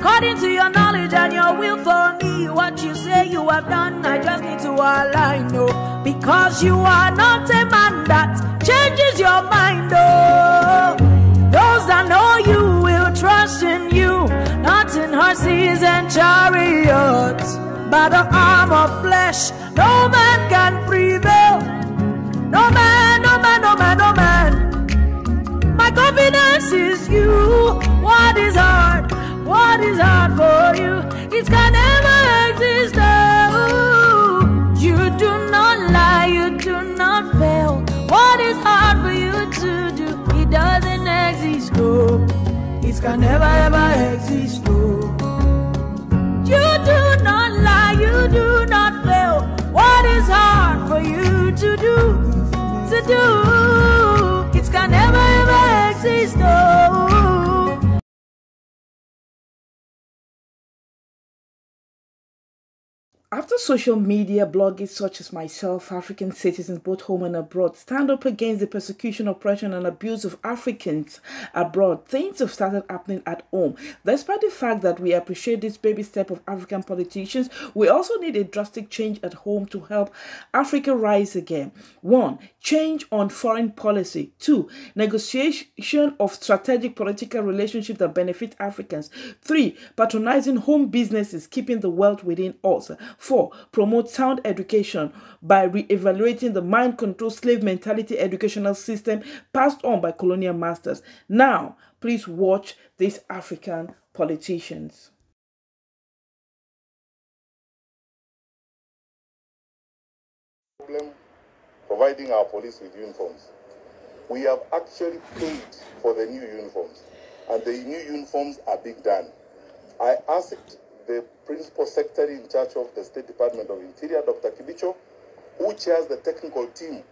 according to your knowledge and your will for me. What you say you have done, I just need to align, no. Because you are not a man that changes your mind, oh. Those that know you will trust in you, not in horses and chariots. By the arm of flesh, no man can prevail. No man, no man, no man, no man. My confidence is you. What is hard? What is hard for you? It can never exist. Oh, you do not lie, you do not fail. What is hard for you to do? It doesn't exist. Oh, it can never ever exist. Oh, you do not lie, you do not fail. What is hard for you to do? It can never ever exist. Oh. After social media bloggers such as myself, African citizens both home and abroad, stand up against the persecution, oppression and abuse of Africans abroad, things have started happening at home. Despite the fact that we appreciate this baby step of African politicians, we also need a drastic change at home to help Africa rise again. 1. Change on foreign policy. 2. Negotiation of strategic political relationships that benefit Africans. 3. Patronizing home businesses, keeping the wealth within us. 4. Promote sound education by re-evaluating the mind control slave mentality educational system passed on by colonial masters. Now, please watch these African politicians. Problem providing our police with uniforms. We have actually paid for the new uniforms, and the new uniforms are being done. I asked the Principal Secretary in charge of the State Department of Interior, Dr. Kibicho, who chairs the technical team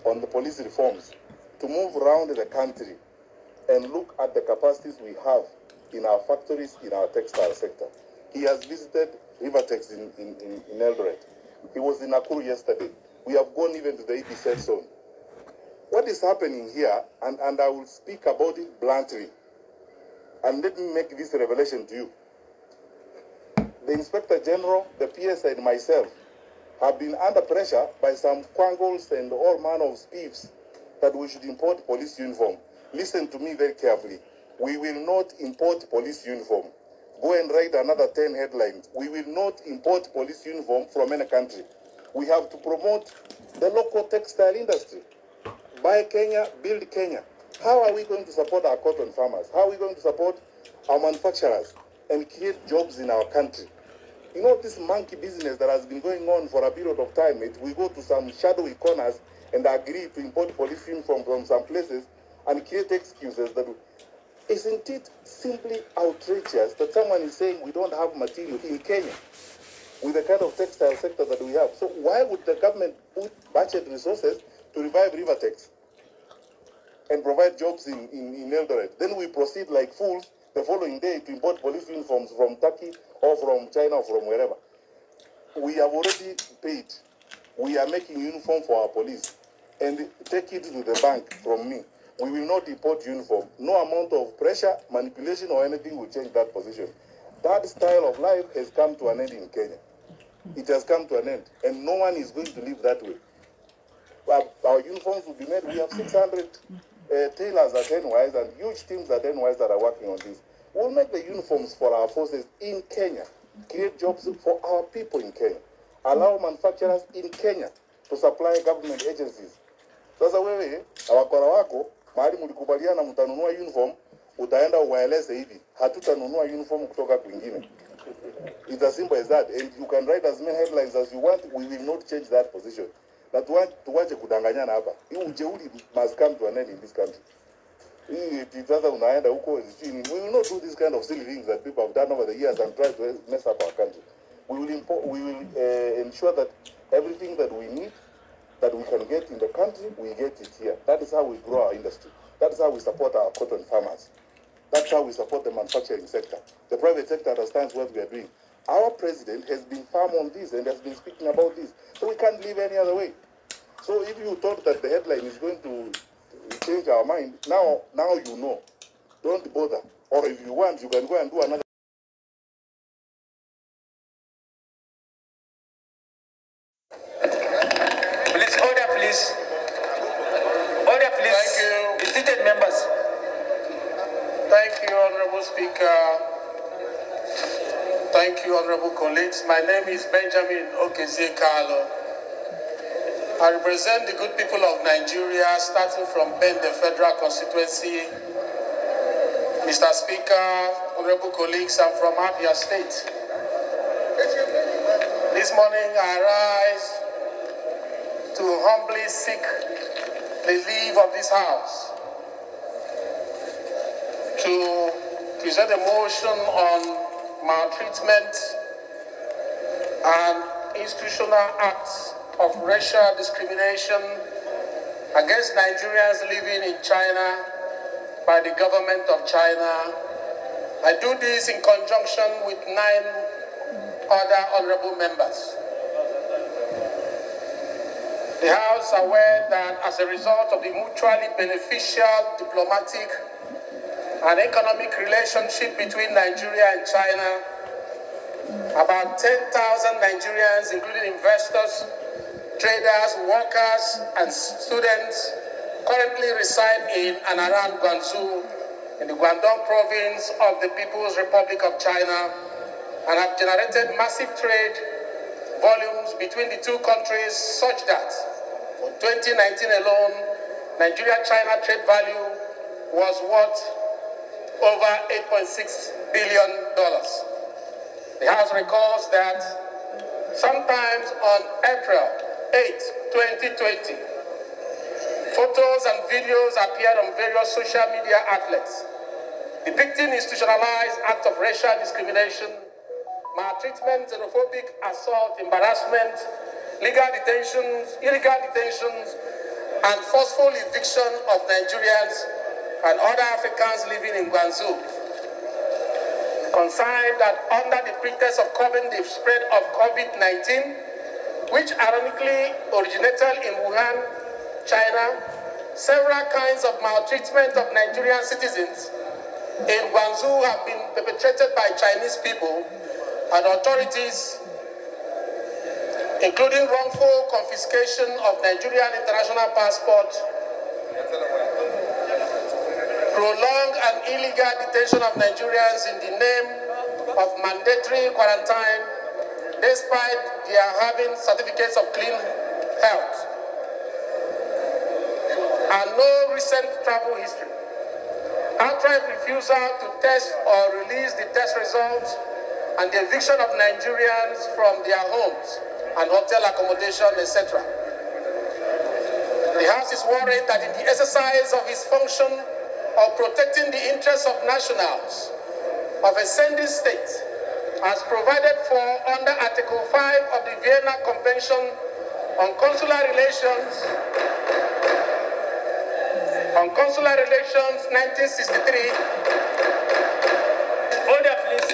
on the police reforms, to move around the country and look at the capacities we have in our factories, in our textile sector. He has visited Rivertex in Eldoret. He was in Nakuru yesterday. We have gone even to the EBZ zone. What is happening here, and I will speak about it bluntly, and let me make this revelation to you. The Inspector General, the PSI, and myself have been under pressure by some quangles and all manner of spies that we should import police uniform. Listen to me very carefully. We will not import police uniform. Go and write another 10 headlines. We will not import police uniform from any country. We have to promote the local textile industry. Buy Kenya, build Kenya. How are we going to support our cotton farmers? How are we going to support our manufacturers and create jobs in our country? You know, this monkey business that has been going on for a period of time, we go to some shadowy corners and agree to import police uniform from some places and create excuses that, isn't it simply outrageous that someone is saying we don't have material in Kenya with the kind of textile sector that we have? So why would the government put budget resources to revive Rivertex and provide jobs in Eldoret? Then we proceed like fools the following day to import police uniforms from Turkey or from China or from wherever. We have already paid. We are making uniform for our police, and take it to the bank from me. We will not import uniform. No amount of pressure, manipulation or anything will change that position. That style of life has come to an end in Kenya. It has come to an end, and no one is going to live that way. Our uniforms will be made. We have 600 tailors at NYS and huge teams at NYS that are working on this. We'll make the uniforms for our forces in Kenya, create jobs for our people in Kenya, allow manufacturers in Kenya to supply government agencies. Sasa wewe, awakora wako, mahali mlikubaliana mtanunua uniform, utaenda uwaeleze hivi, hatutanunua uniform kutoka kwingine. It's as simple as that, and you can write as many headlines as you want, we will not change that position. Na tuwache kudanganyana hapa. Hii ujeuri must come to an end in this country. Sasa unaenda huko, we will not do this kind of silly things that people have done over the years and try to mess up our country. We will ensure that everything that we need, that we can get in the country, we get it here. That is how we grow our industry. That is how we support our cotton farmers. That's how we support the manufacturing sector. The private sector understands what we are doing. Our president has been firm on this and has been speaking about this. So we can't live any other way. So if you thought that the headline is going to change our mind, now you know. Don't bother. Or if you want, you can go and do another. members. Thank you, Honorable Speaker. Thank you, honorable colleagues. My name is Benjamin Okezie Carlo. I represent the good people of Nigeria, starting from Bende Federal Constituency. Mr. Speaker, honorable colleagues, I'm from Abia State. This morning I rise to humbly seek the leave of this House to present a motion on maltreatment and institutional acts of racial discrimination against Nigerians living in China by the government of China. I do this in conjunction with 9 other honorable members. The House is aware that as a result of the mutually beneficial diplomatic and economic relationship between Nigeria and China, about 10,000 Nigerians, including investors, traders, workers, and students, currently reside in and around Guangzhou in the Guangdong province of the People's Republic of China and have generated massive trade volumes between the two countries such that for 2019 alone, Nigeria-China trade value was worth over $8.6 billion. The House recalls that sometimes on April 8, 2020, photos and videos appeared on various social media outlets depicting institutionalized acts of racial discrimination, maltreatment, xenophobic assault, embarrassment, illegal detentions, and forceful eviction of Nigerians and other Africans living in Guangzhou. Consigned that under the pretext of curbing the spread of COVID-19, which ironically originated in Wuhan, China, several kinds of maltreatment of Nigerian citizens in Guangzhou have been perpetrated by Chinese people and authorities, including wrongful confiscation of Nigerian international passport, prolonged and illegal detention of Nigerians in the name of mandatory quarantine, despite their having certificates of clean health, and no recent travel history. Outright refusal to test or release the test results, and the eviction of Nigerians from their homes and hotel accommodation, etc. The House is worried that in the exercise of its function of protecting the interests of nationals of a sending state, as provided for under Article 5 of the Vienna Convention on Consular Relations, 1963. Order, please.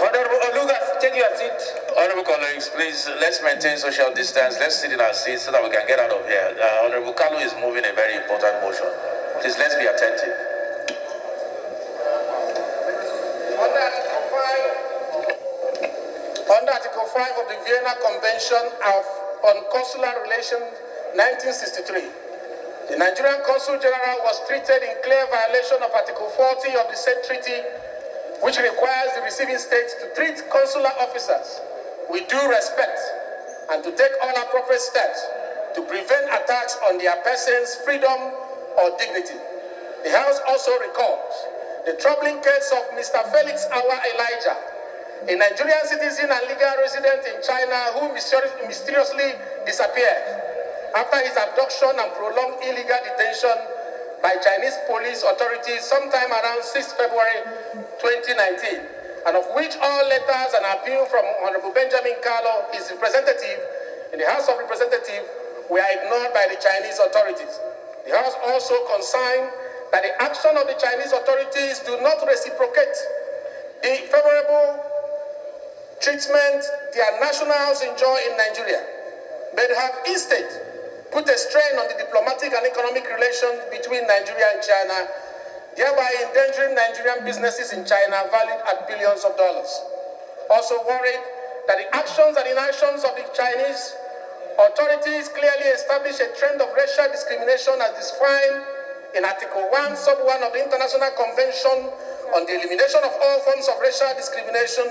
Honorable Olugas, take your seat. Honorable colleagues, please, let's maintain social distance. Let's sit in our seats so that we can get out of here. Honorable Kalu is moving a very important motion. Please, let's be attentive. Under Article 5 of the Vienna Convention on Consular Relations, 1963, the Nigerian Consul General was treated in clear violation of Article 40 of the said treaty, which requires the receiving state to treat consular officers with due respect and to take all appropriate steps to prevent attacks on their persons, freedom, or dignity. The House also recalls the troubling case of Mr. Felix Awa Elijah, a Nigerian citizen and legal resident in China who mysteriously disappeared after his abduction and prolonged illegal detention by Chinese police authorities sometime around 6 February 2019, and of which all letters and appeal from Honorable Benjamin Carlo, his representative in the House of Representatives, were ignored by the Chinese authorities. The House also consigned that the action of the Chinese authorities do not reciprocate the favorable treatment their nationals enjoy in Nigeria, but have instead put a strain on the diplomatic and economic relations between Nigeria and China, thereby endangering Nigerian businesses in China valued at billions of dollars. Also worried that the actions and inactions of the Chinese authorities clearly establish a trend of racial discrimination as defined in Article 1, Sub 1 of the International Convention on the Elimination of All Forms of Racial Discrimination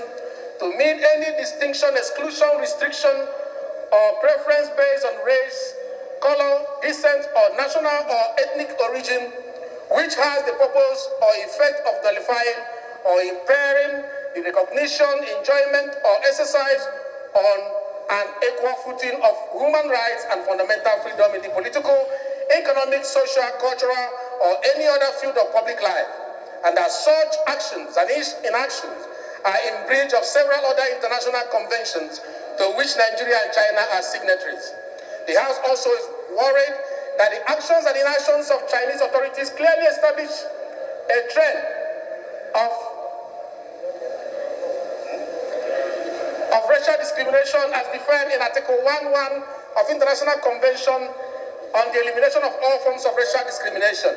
to mean any distinction, exclusion, restriction, or preference based on race, color, descent, or national or ethnic origin, which has the purpose or effect of nullifying or impairing the recognition, enjoyment, or exercise on an equal footing of human rights and fundamental freedom in the political, economic, social, cultural, or any other field of public life, and that such actions and inactions are in breach of several other international conventions to which Nigeria and China are signatories. The House also is worried that the actions and inactions of Chinese authorities clearly establish a trend of racial discrimination as defined in Article 1.1 of International Convention on the Elimination of All Forms of Racial Discrimination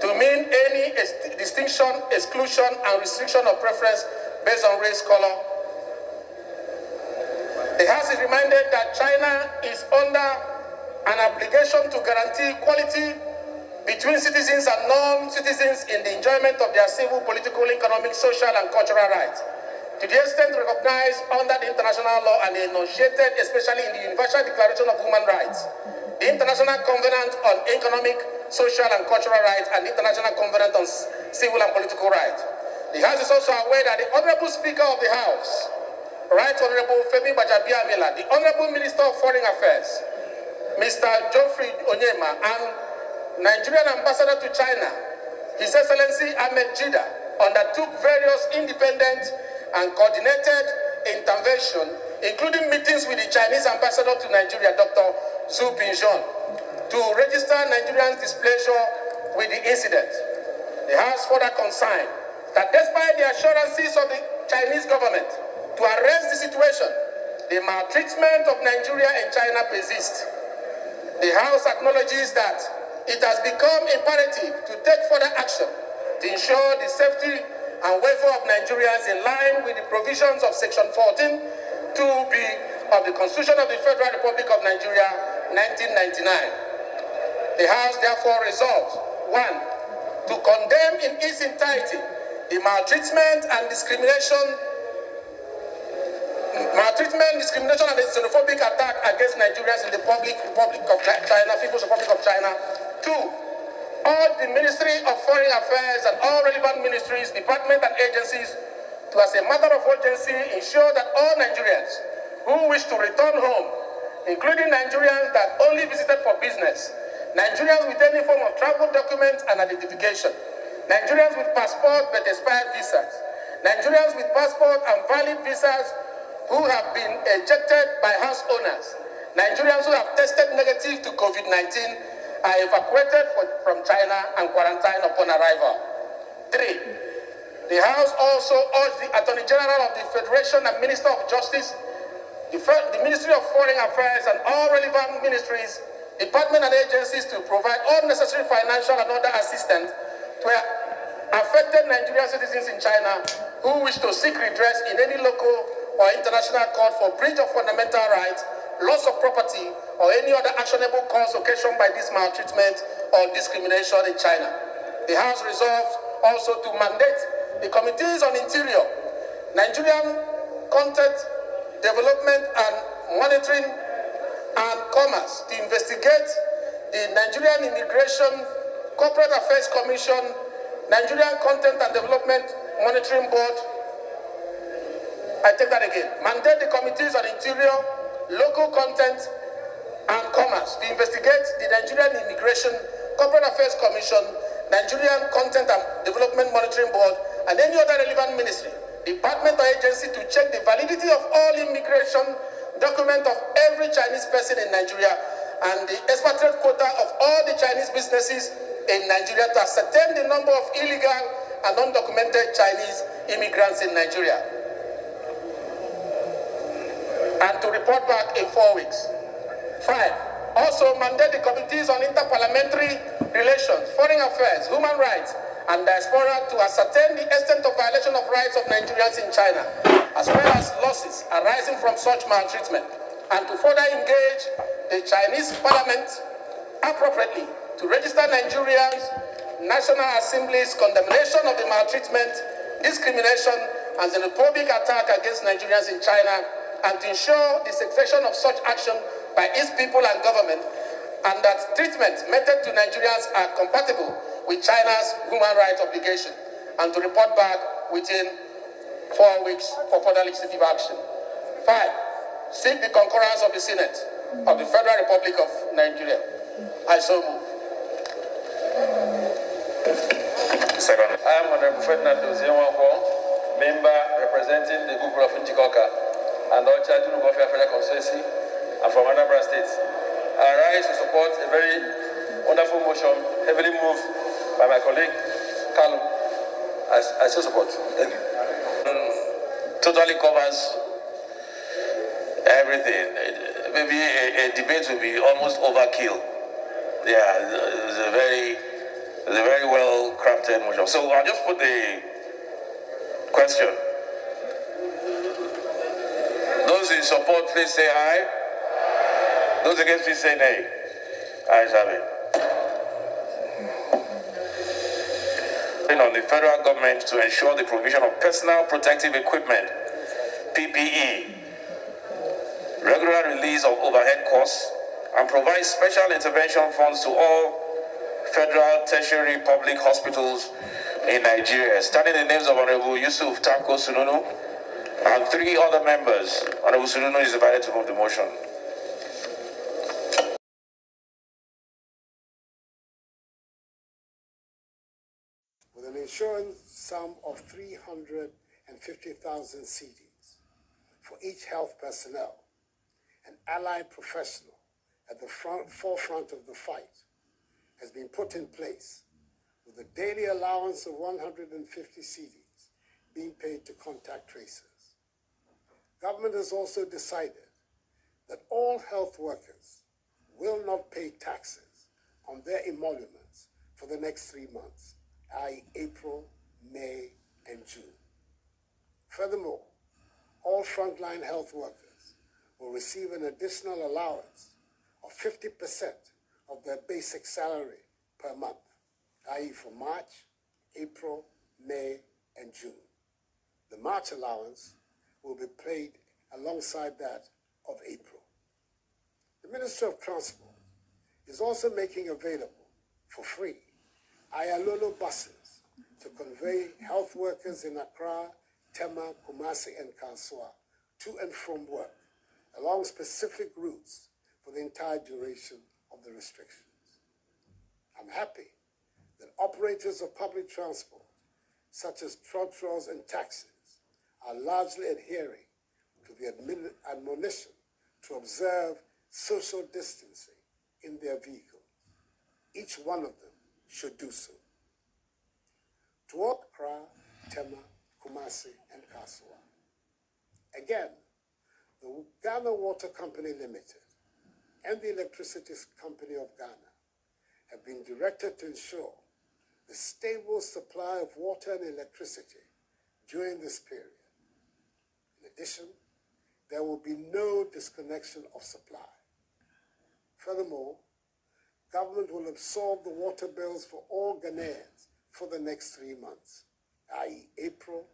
to mean any distinction, exclusion, and restriction of preference based on race, color. The House is reminded that China is under an obligation to guarantee equality between citizens and non-citizens in the enjoyment of their civil, political, economic, social, and cultural rights, to the extent recognized under the international law and enunciated especially in the Universal Declaration of Human Rights, the International Covenant on Economic, Social, and Cultural Rights, and the International Covenant on Civil and Political Rights. The House is also aware that the Honorable Speaker of the House, Right Honorable Femi Gbajabiamila, the Honorable Minister of Foreign Affairs, Mr. Geoffrey Onyema, and Nigerian Ambassador to China, His Excellency Ahmed Jida, undertook various independent and coordinated intervention, including meetings with the Chinese Ambassador to Nigeria, Dr. Zhu Binzhong, to register Nigerians' displeasure with the incident. The House further concerned that despite the assurances of the Chinese government to arrest the situation, the maltreatment of Nigeria and China persists. The House acknowledges that it has become imperative to take further action to ensure the safety and welfare of Nigerians in line with the provisions of Section 14 2B of the Constitution of the Federal Republic of Nigeria, 1999. The House therefore resolves, 1, to condemn in its entirety the maltreatment, discrimination, and the xenophobic attack against Nigerians in the Republic of China, People's Republic of China. 2, all the Ministry of Foreign Affairs and all relevant ministries, departments, and agencies to, as a matter of urgency, ensure that all Nigerians who wish to return home, including Nigerians that only visited for business, Nigerians with any form of travel document and identification, Nigerians with passport but expired visas, Nigerians with passport and valid visas who have been ejected by house owners, Nigerians who have tested negative to COVID-19 are evacuated from China and quarantined upon arrival. 3, the House also urged the Attorney General of the Federation and Minister of Justice, the Ministry of Foreign Affairs, and all relevant ministries, departments, and agencies to provide all necessary financial and other assistance to affected Nigerian citizens in China who wish to seek redress in any local or international court for breach of fundamental rights, loss of property, or any other actionable cause occasioned by this maltreatment or discrimination in China. The House resolves also to mandate the Committees on Interior, Nigerian Content Development and Monitoring, and Commerce to investigate the Nigerian Immigration Corporate Affairs Commission, Nigerian Content and Development Monitoring Board. I take that again. Mandate the Committees on Interior, Local Content and Commerce to investigate the Nigerian Immigration Corporate Affairs Commission, Nigerian Content and Development Monitoring Board, and any other relevant ministry, department, or agency to check the validity of all immigration documents of every Chinese person in Nigeria and the expatriate quota of all the Chinese businesses in Nigeria to ascertain the number of illegal and undocumented Chinese immigrants in Nigeria, and to report back in 4 weeks. 5, also mandate the Committees on Interparliamentary Relations, Foreign Affairs, Human Rights, and Diaspora to ascertain the extent of violation of rights of Nigerians in China, as well as losses arising from such maltreatment, and to further engage the Chinese Parliament appropriately to register Nigerians' National Assembly's condemnation of the maltreatment, discrimination, and xenophobic attack against Nigerians in China, and to ensure the cessation of such action by its people and government, and that treatment meted to Nigerians are compatible with China's human rights obligation, and to report back within 4 weeks for further legislative action. 5, seek the concurrence of the Senate of the Federal Republic of Nigeria. I so move. Second. I am Honorable Ferdinand Ozienwako, member representing the group of Njikoka and Ocha Dunugofia Federal Constituency, and from Anambra State. I rise to support a very wonderful motion, heavily moved by my colleague, Carlo. I still support. Thank you. Totally covers everything. Maybe a debate will be almost overkill. Yeah, it's a very well crafted motion. So I'll just put the question. Those in support, please say aye. Those against, please say nay. Ayes have it. On the federal government to ensure the provision of personal protective equipment, PPE, regular release of overhead costs, and provide special intervention funds to all federal tertiary public hospitals in Nigeria. Starting the names of Honorable Yusuf Tanko Sununu and 3 other members. Honorable Sununu is invited to move the motion. With an insurance sum of 350,000 cedis for each health personnel, an allied professional at the forefront of the fight has been put in place, with a daily allowance of 150 cedis being paid to contact tracers. Government has also decided that all health workers will not pay taxes on their emoluments for the next 3 months, i.e. April, May, and June. Furthermore, all frontline health workers will receive an additional allowance of 50% of their basic salary per month, i.e. for March, April, May, and June. The March allowance will be paid alongside that of April. The Ministry of Transport is also making available for free Ayalolo buses to convey health workers in Accra, Tema, Kumasi, and Kasoa to and from work along specific routes for the entire duration of the restrictions. I'm happy that operators of public transport, such as trotros and taxis, are largely adhering to the admonition to observe social distancing in their vehicles. Each one of them should do so. Toward Accra, Tema, Kumasi, and Kasoa. Again, the Ghana Water Company Limited and the Electricity Company of Ghana have been directed to ensure the stable supply of water and electricity during this period. In addition, there will be no disconnection of supply. Furthermore, government will absorb the water bills for all Ghanaians for the next 3 months, i.e. April,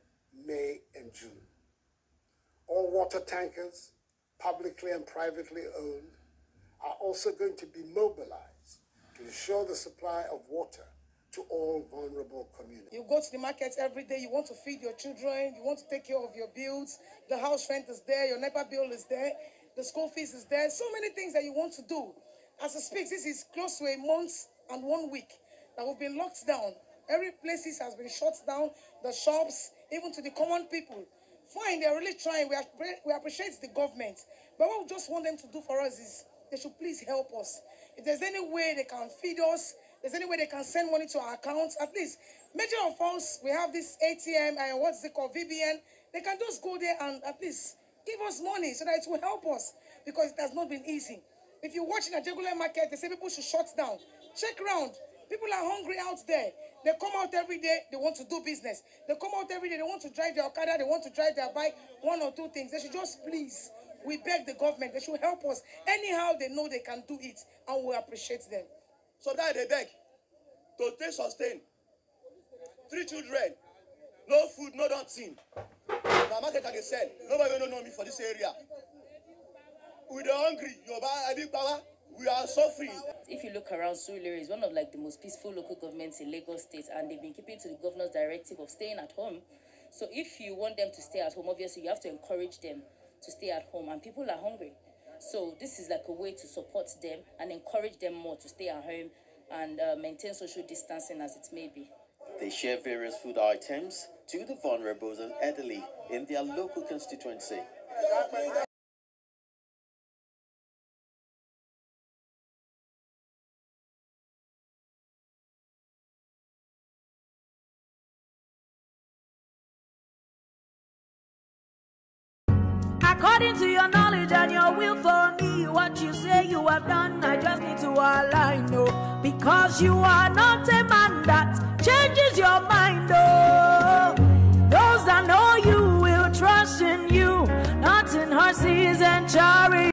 May, and June. All water tankers, publicly and privately owned, are also going to be mobilized to ensure the supply of water to all vulnerable communities. You go to the market every day, you want to feed your children, you want to take care of your bills, the house rent is there, your NEPA bill is there, the school fees is there, so many things that you want to do. As it speaks, this is close to a month and 1 week that we've been locked down. Every place has been shut down, the shops, even to the common people. Fine, they're really trying. We appreciate the government. But what we just want them to do for us is they should please help us. If there's any way they can feed us, there's any way they can send money to our accounts, at least major of us, we have this ATM and what's it called, VBN. They can just go there and at least give us money so that it will help us, because it has not been easy. If you watch in a regular market, they say people should shut down. Check around. People are hungry out there. They come out every day, they want to do business. They come out every day, they want to drive their Okada, they want to drive their bike, 1 or 2 things. They should just please, we beg the government, they should help us. Anyhow they know they can do it, and we appreciate them. Sometimes they beg to take sustain. 3 children, no food, no nothing. Now market can sell. Nobody don't know me for this area. We are hungry. We are suffering. If you look around, Surulere is one of like the most peaceful local governments in Lagos State, and they've been keeping to the governor's directive of staying at home. So if you want them to stay at home, obviously you have to encourage them to stay at home, and people are hungry. So this is like a way to support them and encourage them more to stay at home and maintain social distancing as it may be. They share various food items to the vulnerables and elderly in their local constituency. According to your knowledge and your will for me, what you say you have done, I just need to align, no. Because you are not a man that changes your mind, oh. Those that know you will trust in you, not in horses and chariots.